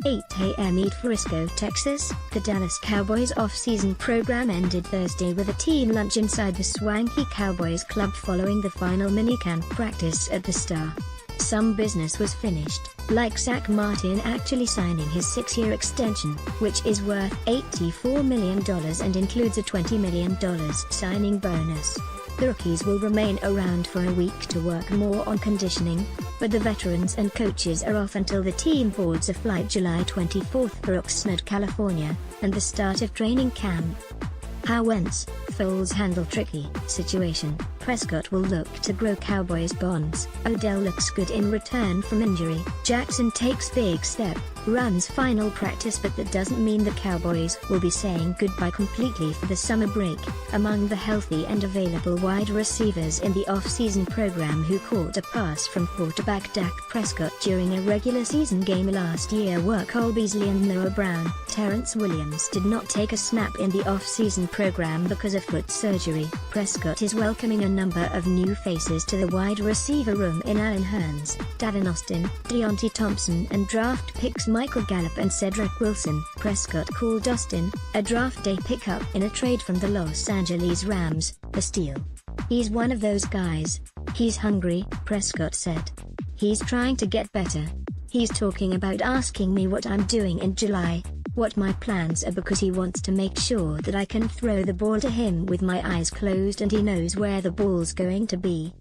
8 a.m. ETFRISCO, Texas. The Dallas Cowboys off-season program ended Thursday with a team lunch inside the swanky Cowboys club following the final minicamp practice at the Star. Some business was finished, like Zach Martin actually signing his 6-year extension, which is worth $84 million and includes a $20 million signing bonus. The rookies will remain around for a week to work more on conditioning, but the veterans and coaches are off until the team boards a flight July 24 for Oxnard, California, and the start of training camp. How Wentz, Foles handle tricky situation. Prescott will look to grow Cowboys bonds. Odell looks good in return from injury. Jackson takes big step, runs final practice, but that doesn't mean the Cowboys will be saying goodbye completely for the summer break. Among the healthy and available wide receivers in the off-season program who caught a pass from quarterback Dak Prescott during a regular season game last year were Cole Beasley and Noah Brown. Terrence Williams did not take a snap in the off-season program because of foot surgery. Prescott is welcoming a number of new faces to the wide receiver room in Allen Hurns, Davin Austin, Deontay Thompson and draft picks Michael Gallup and Cedric Wilson. Prescott called Austin, a draft day pickup in a trade from the Los Angeles Rams, a steal. "He's one of those guys. He's hungry," Prescott said. "He's trying to get better. He's talking about asking me what I'm doing in July, what my plans are, because he wants to make sure that I can throw the ball to him with my eyes closed and he knows where the ball's going to be."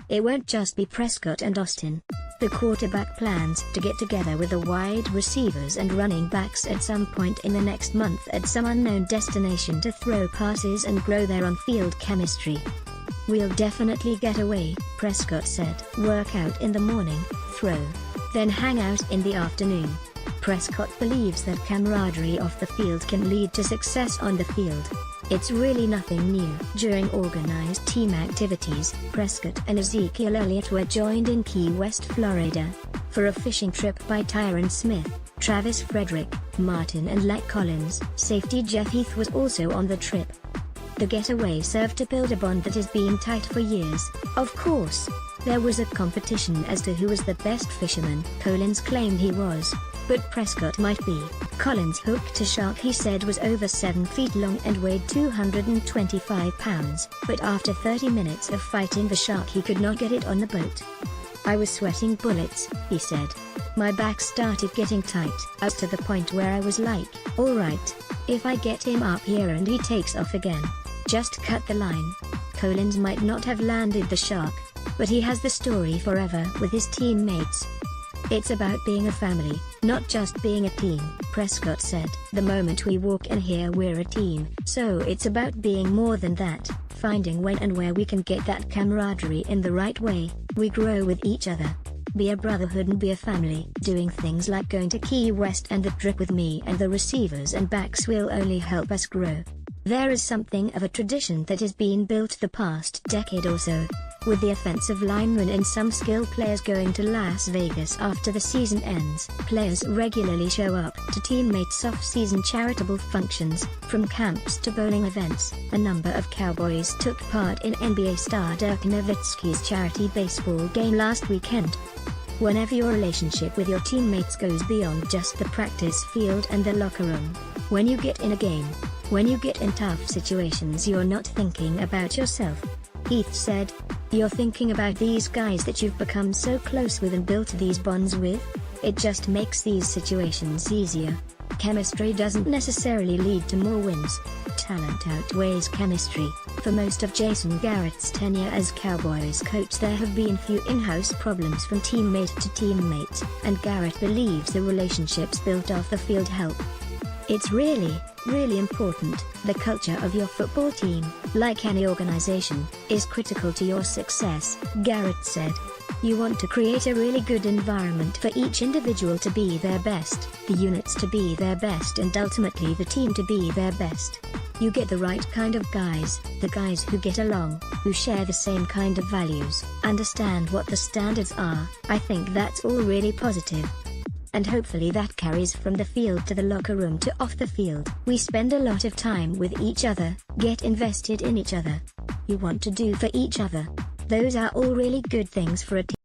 It won't just be Prescott and Austin. The quarterback plans to get together with the wide receivers and running backs at some point in the next month at some unknown destination to throw passes and grow their on-field chemistry. "We'll definitely get away," Prescott said. "Work out in the morning, throw, then hang out in the afternoon." Prescott believes that camaraderie off the field can lead to success on the field. "It's really nothing new." During organized team activities, Prescott and Ezekiel Elliott were joined in Key West, Florida, for a fishing trip by Tyron Smith, Travis Frederick, Martin and Lech Collins. Safety Jeff Heath was also on the trip. The getaway served to build a bond that has been tight for years. "Of course, there was a competition as to who was the best fisherman," Collins claimed he was, but Prescott might be. Collins hooked a shark he said was over 7 feet long and weighed 225 pounds, but after 30 minutes of fighting the shark he could not get it on the boat. "I was sweating bullets," he said. "My back started getting tight, as to the point where I was like, all right, if I get him up here and he takes off again, just cut the line." Collins might not have landed the shark, but he has the story forever with his teammates. "It's about being a family, not just being a team," Prescott said. "The moment we walk in here we're a team, so it's about being more than that, finding when and where we can get that camaraderie in the right way. We grow with each other. Be a brotherhood and be a family." Doing things like going to Key West and the trip with me and the receivers and backs will only help us grow. There is something of a tradition that has been built the past decade or so, with the offensive linemen and some skill players going to Las Vegas after the season ends. Players regularly show up to teammates' off-season charitable functions, from camps to bowling events. A number of Cowboys took part in NBA star Dirk Nowitzki's charity baseball game last weekend. Whenever your relationship with your teammates goes beyond just the practice field and the locker room, when you get in a game, when you get in tough situations, you're not thinking about yourself, Heath said. "You're thinking about these guys that you've become so close with and built these bonds with. It just makes these situations easier. Chemistry doesn't necessarily lead to more wins. Talent outweighs chemistry." For most of Jason Garrett's tenure as Cowboys coach, there have been few in-house problems from teammate to teammate, and Garrett believes the relationships built off the field help. "It's really important. The culture of your football team, like any organization, is critical to your success," Garrett said. "You want to create a really good environment for each individual to be their best, the units to be their best, and ultimately the team to be their best. You get the right kind of guys, the guys who get along, who share the same kind of values, understand what the standards are. I think that's all really positive. And hopefully that carries from the field to the locker room to off the field. We spend a lot of time with each other, get invested in each other. You want to do for each other. Those are all really good things for a team."